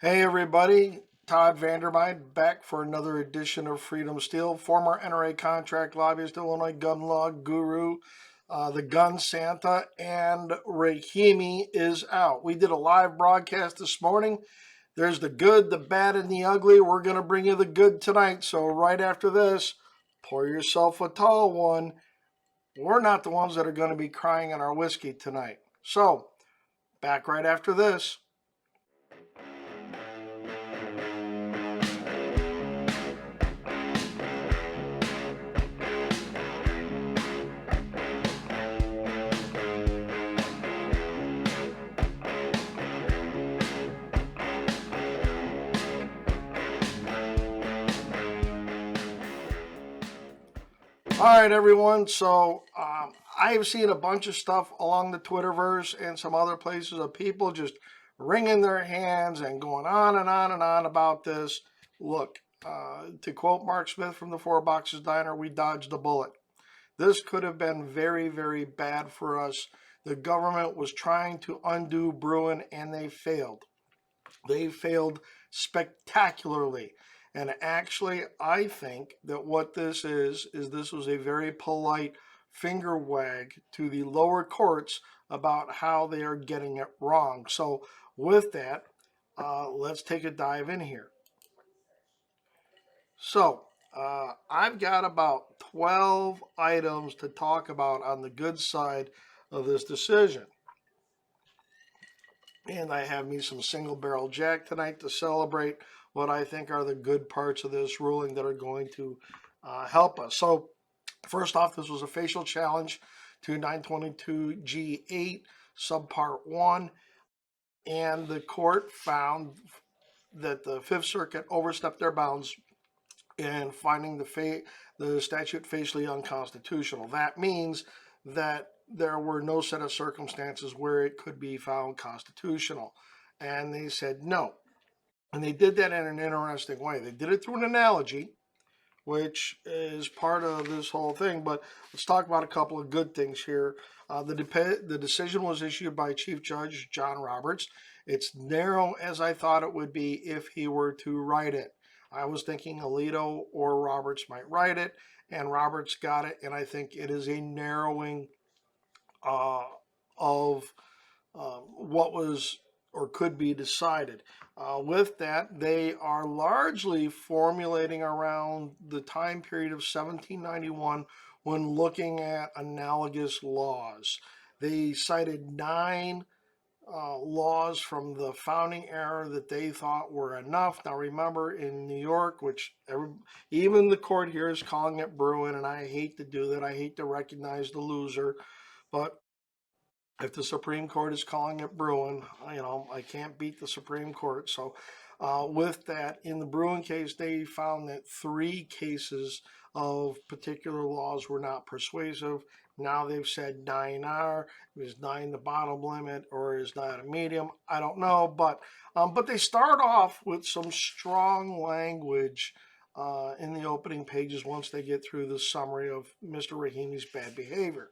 Hey everybody, Todd Vandermeid back for another edition of Freedom Steel. Former NRA contract lobbyist, Illinois gun law guru, the gun Santa, and Rahimi is out. We did a live broadcast this morning. There's the good, the bad, and the ugly. We're going to bring you the good tonight. So right after this, pour yourself a tall one. We're not the ones that are going to be crying in our whiskey tonight. So back right after this. All right, everyone. So I've seen a bunch of stuff along the Twitterverse and some other places of people just wringing their hands and going on and on and on about this. Look, to quote Mark Smith from the Four Boxes Diner, we dodged a bullet. This could have been very, very bad for us. The government was trying to undo Bruin and they failed. They failed spectacularly. And actually, I think that what this is this was a very polite finger wag to the lower courts about how they are getting it wrong. So, with that, let's take a dive in here. So, I've got about 12 items to talk about on the good side of this decision. And I have me some single barrel Jack tonight to celebrate what I think are the good parts of this ruling that are going to help us. So, first off, this was a facial challenge to 922G8, subpart 1, and the court found that the Fifth Circuit overstepped their bounds in finding the statute facially unconstitutional. That means that there were no set of circumstances where it could be found constitutional. And they said no. And they did that in an interesting way. They did it through an analogy, which is part of this whole thing. But let's talk about a couple of good things here. The decision was issued by Chief Judge John Roberts. It's narrow as I thought it would be if he were to write it. I was thinking Alito or Roberts might write it, and Roberts got it, and I think it is a narrowing of what was or could be decided. With that, they are largely formulating around the time period of 1791 when looking at analogous laws. They cited 9 laws from the founding era that they thought were enough. Now, remember, in New York, even the court here is calling it Bruin, and I hate to do that. I hate to recognize the loser, but if the Supreme Court is calling it Bruin, I can't beat the Supreme Court. So, with that, in the Bruin case, they found that 3 cases of particular laws were not persuasive. Now they've said 9 are. Is 9 the bottom limit, or is that a medium? I don't know, but they start off with some strong language in the opening pages once they get through the summary of Mr. Rahimi's bad behavior.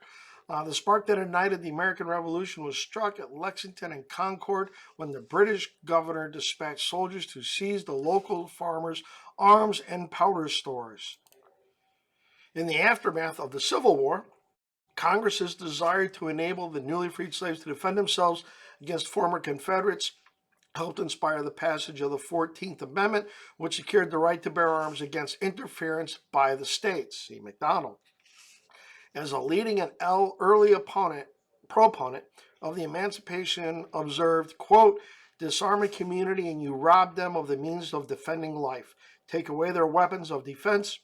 The spark that ignited the American Revolution was struck at Lexington and Concord when the British governor dispatched soldiers to seize the local farmers' arms and powder stores. In the aftermath of the Civil War, Congress's desire to enable the newly freed slaves to defend themselves against former Confederates helped inspire the passage of the 14th Amendment, which secured the right to bear arms against interference by the states. See McDonald. As a leading and early proponent of the emancipation, observed, quote, disarm a community and you rob them of the means of defending life. Take away their weapons of defense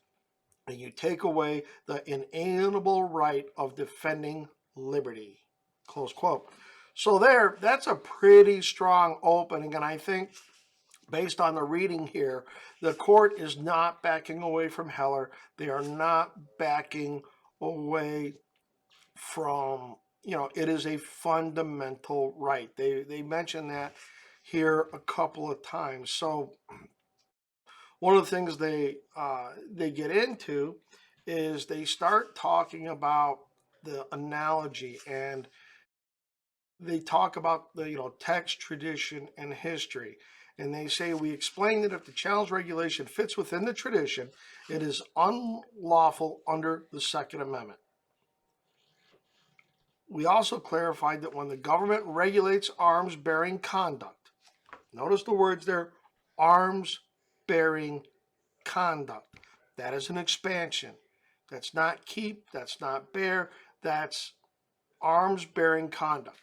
and you take away the inalienable right of defending liberty, close quote. So that's a pretty strong opening, and I think based on the reading here, the court is not backing away from Heller. They are not backing away from, it is a fundamental right. They mention that here a couple of times. So one of the things they get into is they start talking about the analogy, and they talk about the text, tradition, and history. And they say, we explain that if the challenge regulation fits within the tradition, it is unlawful under the Second Amendment. We also clarified that when the government regulates arms-bearing conduct, notice the words there, arms-bearing conduct. That is an expansion. That's not keep, that's not bear, that's arms-bearing conduct.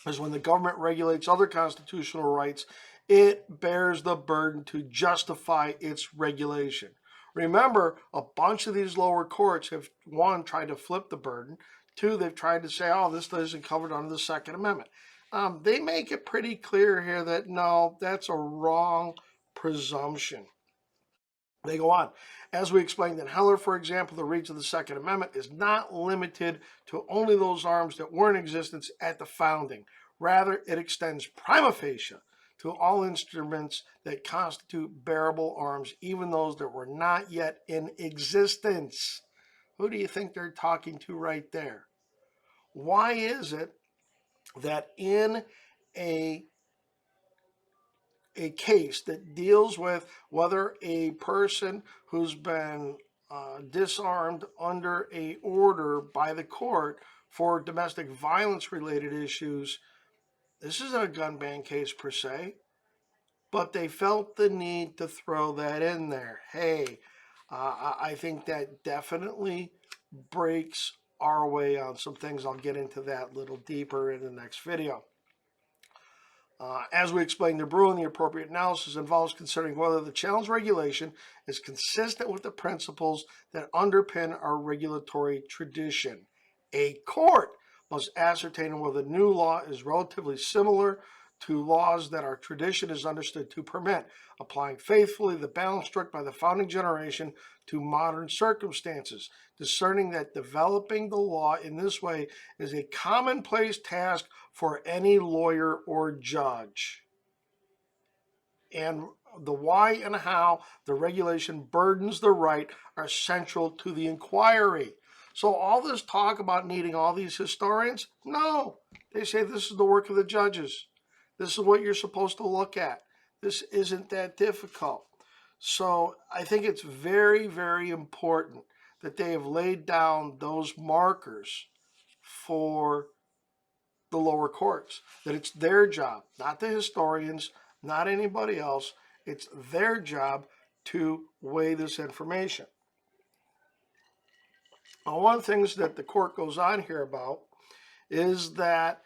Because when the government regulates other constitutional rights, it bears the burden to justify its regulation. Remember, a bunch of these lower courts have, one, tried to flip the burden. Two, they've tried to say, oh, this isn't covered under the Second Amendment. They make it pretty clear here that no, that's a wrong presumption. They go on. As we explained in Heller, for example, the reach of the Second Amendment is not limited to only those arms that were in existence at the founding. Rather, it extends prima facie to all instruments that constitute bearable arms, even those that were not yet in existence. Who do you think they're talking to right there? Why is it that in a case that deals with whether a person who's been disarmed under a order by the court for domestic violence related issues, this isn't a gun ban case per se, but they felt the need to throw that in there. Hey, I think that definitely breaks our way on some things. I'll get into that a little deeper in the next video. As we explained to Bruin, the appropriate analysis involves considering whether the challenge regulation is consistent with the principles that underpin our regulatory tradition. A court must ascertain whether the new law is relatively similar to laws that our tradition is understood to permit, applying faithfully the balance struck by the founding generation to modern circumstances, discerning that developing the law in this way is a commonplace task for any lawyer or judge. And the why and how the regulation burdens the right are central to the inquiry. So all this talk about needing all these historians, no, they say this is the work of the judges. This is what you're supposed to look at. This isn't that difficult. So I think it's very, very important that they have laid down those markers for the lower courts, that it's their job, not the historians, not anybody else. It's their job to weigh this information. Now, one of the things that the court goes on here about is that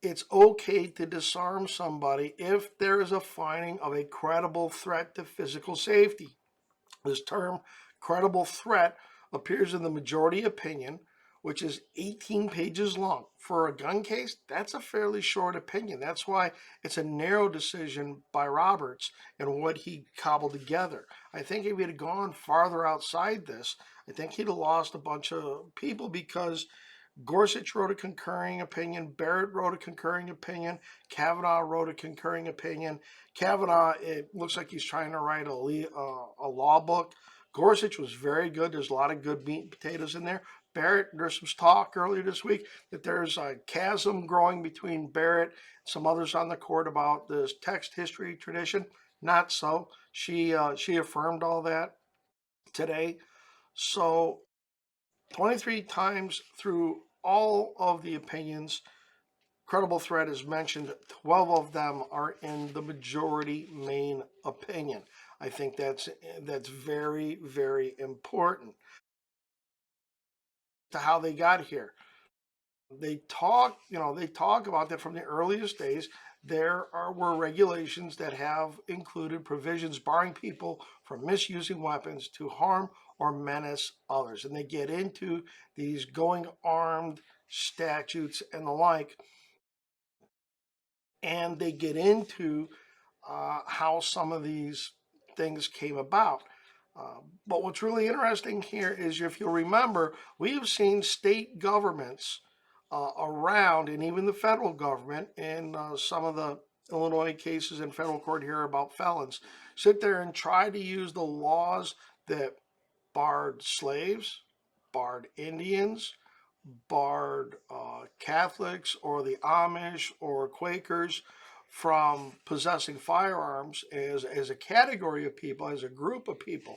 it's okay to disarm somebody if there is a finding of a credible threat to physical safety. This term, credible threat, appears in the majority opinion, which is 18 pages long. For a gun case, that's a fairly short opinion. That's why it's a narrow decision by Roberts and what he cobbled together. I think if he had gone farther outside this, I think he'd have lost a bunch of people, because Gorsuch wrote a concurring opinion, Barrett wrote a concurring opinion, Kavanaugh wrote a concurring opinion. Kavanaugh, it looks like he's trying to write a law book. Gorsuch was very good. There's a lot of good meat and potatoes in there. Barrett, there's some talk earlier this week that there's a chasm growing between Barrett and some others on the court about this text history tradition. Not so. She affirmed all that today. So 23 times through all of the opinions, credible threat is mentioned. 12 of them are in the majority main opinion. I think that's very, very important to how they got here. They talk about that from the earliest days. There were regulations that have included provisions barring people from misusing weapons to harm or menace others. And they get into these going armed statutes and the like. And they get into how some of these things came about. But what's really interesting here is, if you'll remember, we have seen state governments around, and even the federal government, in some of the Illinois cases in federal court here about felons, sit there and try to use the laws that barred slaves, barred Indians, barred Catholics or the Amish or Quakers from possessing firearms as a category of people, as a group of people.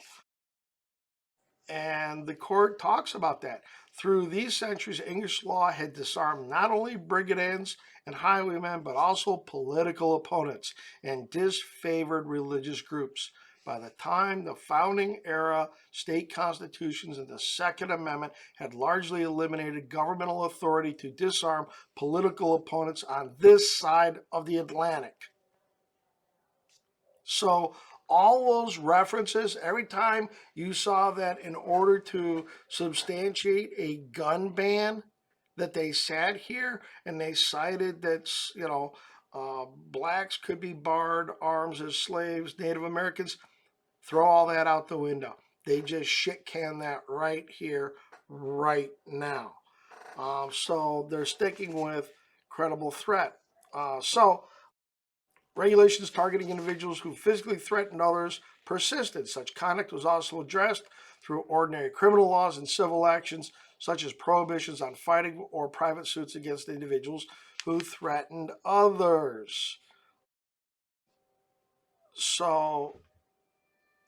And the court talks about that. Through these centuries, English law had disarmed not only brigands and highwaymen, but also political opponents and disfavored religious groups. By the time the founding era state constitutions and the Second Amendment had largely eliminated governmental authority to disarm political opponents on this side of the Atlantic. So all those references, every time you saw that in order to substantiate a gun ban, that they sat here and they cited that, blacks could be barred arms as slaves, Native Americans, throw all that out the window. They just shit can that right here, right now. So they're sticking with credible threat. So regulations targeting individuals who physically threatened others persisted. Such conduct was also addressed through ordinary criminal laws and civil actions, such as prohibitions on fighting or private suits against individuals who threatened others. So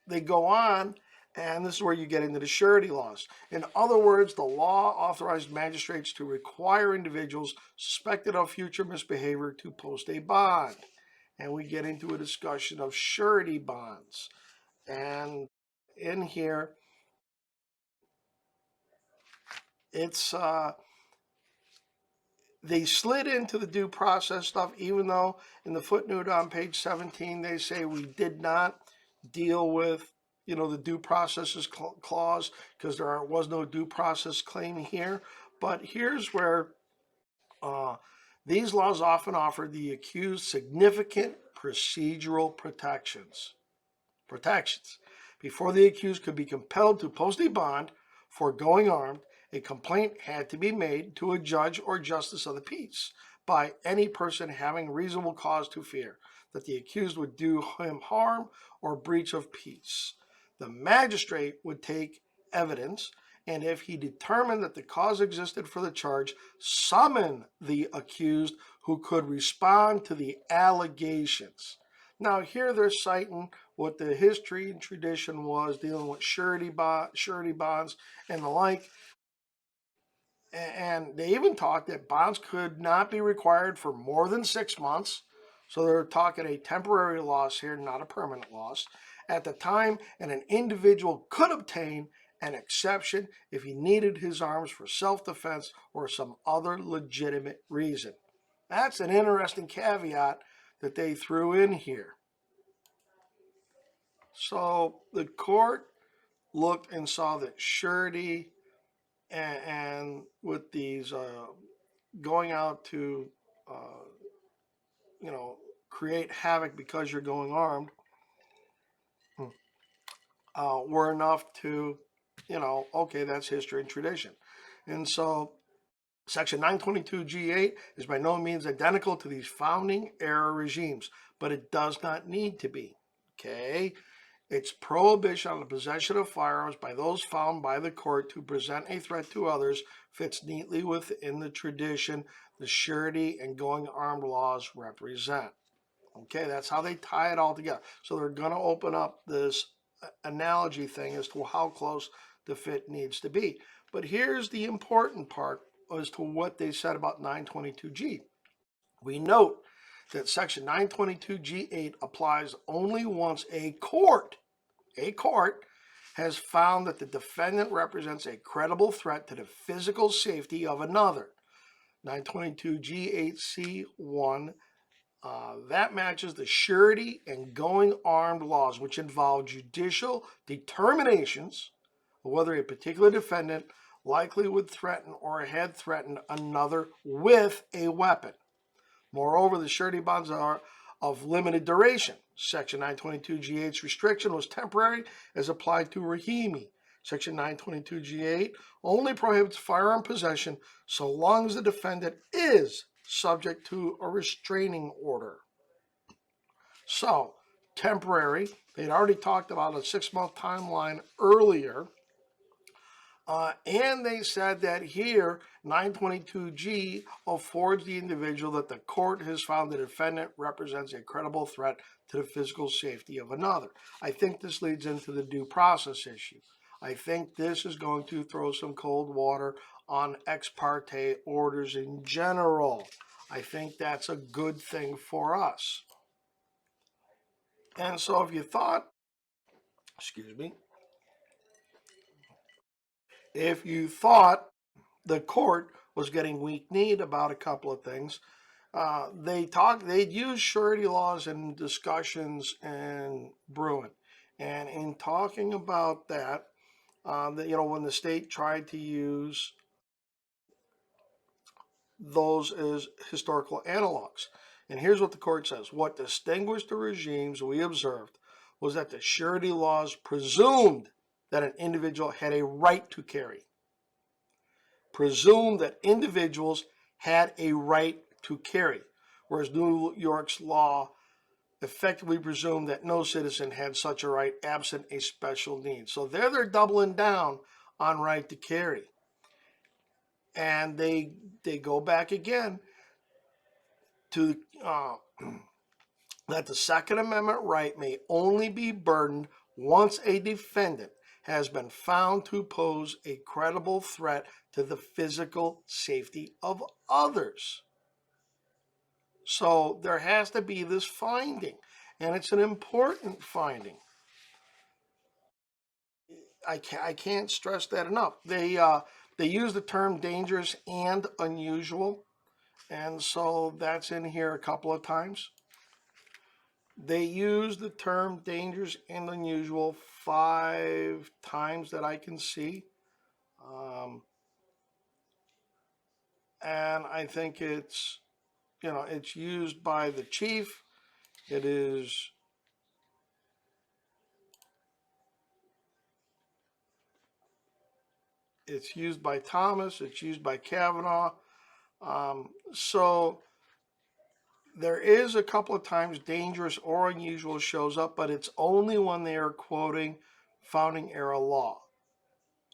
they go on, and this is where you get into the surety laws. In other words, the law authorized magistrates to require individuals suspected of future misbehavior to post a bond. And we get into a discussion of surety bonds. And in here, it's they slid into the due process stuff, even though in the footnote on page 17 they say we did not deal with the due processes clause because there was no due process claim here. But here's where these laws often offer the accused significant procedural protections. Before the accused could be compelled to post a bond for going armed, a complaint had to be made to a judge or justice of the peace by any person having reasonable cause to fear that the accused would do him harm or breach of peace. The magistrate would take evidence, and if he determined that the cause existed for the charge, summon the accused who could respond to the allegations. Now, here they're citing what the history and tradition was dealing with surety bonds and the like. And they even talked that bonds could not be required for more than 6 months. So they're talking a temporary loss here, not a permanent loss. At the time, and an individual could obtain an exception if he needed his arms for self-defense or some other legitimate reason. That's an interesting caveat that they threw in here. So the court looked and saw that surety and with these going out to create havoc because you're going armed were enough to okay, that's history and tradition. And so Section 922G8 is by no means identical to these founding era regimes, but it does not need to be. Okay? Its prohibition on the possession of firearms by those found by the court to present a threat to others fits neatly within the tradition the surety and going armed laws represent. Okay, that's how they tie it all together. So they're going to open up this analogy thing as to how close the fit needs to be. But here's the important part as to what they said about 922G. We note that Section 922G8 applies only once a court has found that the defendant represents a credible threat to the physical safety of another. 922G8C1, that matches the surety and going armed laws, which involve judicial determinations of whether a particular defendant likely would threaten or had threatened another with a weapon. Moreover, the surety bonds are of limited duration. Section 922G8's restriction was temporary as applied to Rahimi. Section 922G8 only prohibits firearm possession so long as the defendant is subject to a restraining order. So, temporary, they'd already talked about a 6-month timeline earlier. And they said that here, 922G affords the individual that the court has found the defendant represents a credible threat to the physical safety of another. I think this leads into the due process issue. I think this is going to throw some cold water on ex parte orders in general. I think that's a good thing for us. And so if you thought, excuse me, if you thought the court was getting weak-kneed about a couple of things, they'd use surety laws in discussions in Bruin. And in talking about that, when the state tried to use those as historical analogs. And here's what the court says. What distinguished the regimes we observed was that the surety laws presumed that an individual had a right to carry. Presumed that individuals had a right to carry, whereas New York's law effectively presumed that no citizen had such a right absent a special need. So they're doubling down on right to carry. And they go back again to that the Second Amendment right may only be burdened once a defendant has been found to pose a credible threat to the physical safety of others. So there has to be this finding, and it's an important finding. I can't stress that enough. They use the term dangerous and unusual, and so that's in here a couple of times. They use the term dangerous and unusual 5 times that I can see. And I think it's used by the chief. It's used by Thomas. It's used by Kavanaugh. So there is a couple of times dangerous or unusual shows up, but it's only when they are quoting founding era law.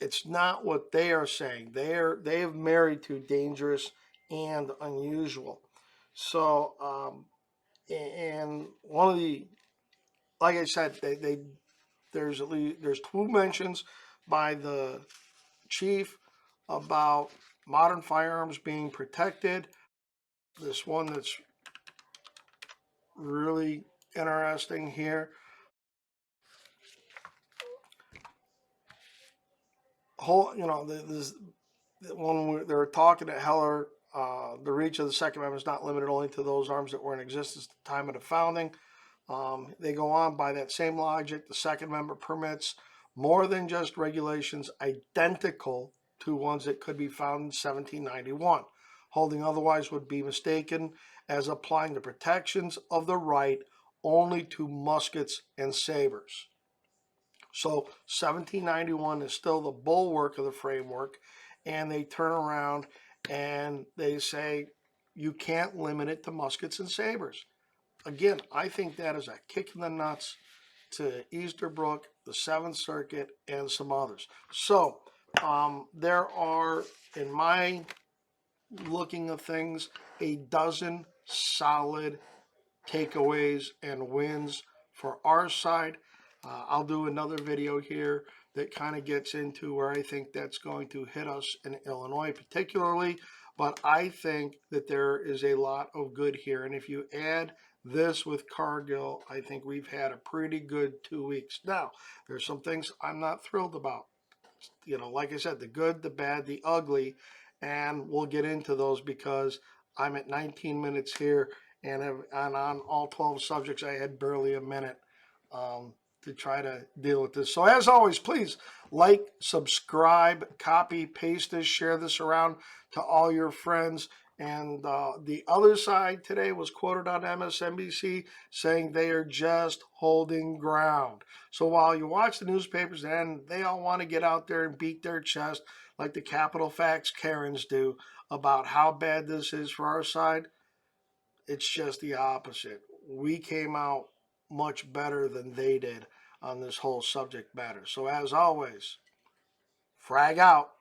It's not what they are saying. They have married to dangerous and unusual. So, and one of the, like I said, there's 2 mentions by the chief about modern firearms being protected. This one that's really interesting here. When they're talking to Heller, the reach of the Second Amendment is not limited only to those arms that were in existence at the time of the founding. They go on by that same logic. The Second Amendment permits more than just regulations identical to ones that could be found in 1791. Holding otherwise would be mistaken as applying the protections of the right only to muskets and sabers. So 1791 is still the bulwark of the framework, and they turn around and they say you can't limit it to muskets and sabers. Again, I think that is a kick in the nuts to Easterbrook, the Seventh Circuit, and some others. So there are, in my looking of things, a dozen solid takeaways and wins for our side. I'll do another video here that kind of gets into where I think that's going to hit us in Illinois particularly, but I think that there is a lot of good here. And if you add this with Cargill, I think we've had a pretty good 2 weeks. Now, there's some things I'm not thrilled about. Like I said, the good, the bad, the ugly, and we'll get into those because I'm at 19 minutes here, and on all 12 subjects, I had barely a minute to try to deal with this. So as always, please like, subscribe, copy, paste this, share this around to all your friends. And the other side today was quoted on MSNBC saying they are just holding ground. So while you watch the newspapers and they all want to get out there and beat their chest like the Capital Facts Karens do about how bad this is for our side, it's just the opposite. We came out much better than they did on this whole subject matter. So as always, Frag out.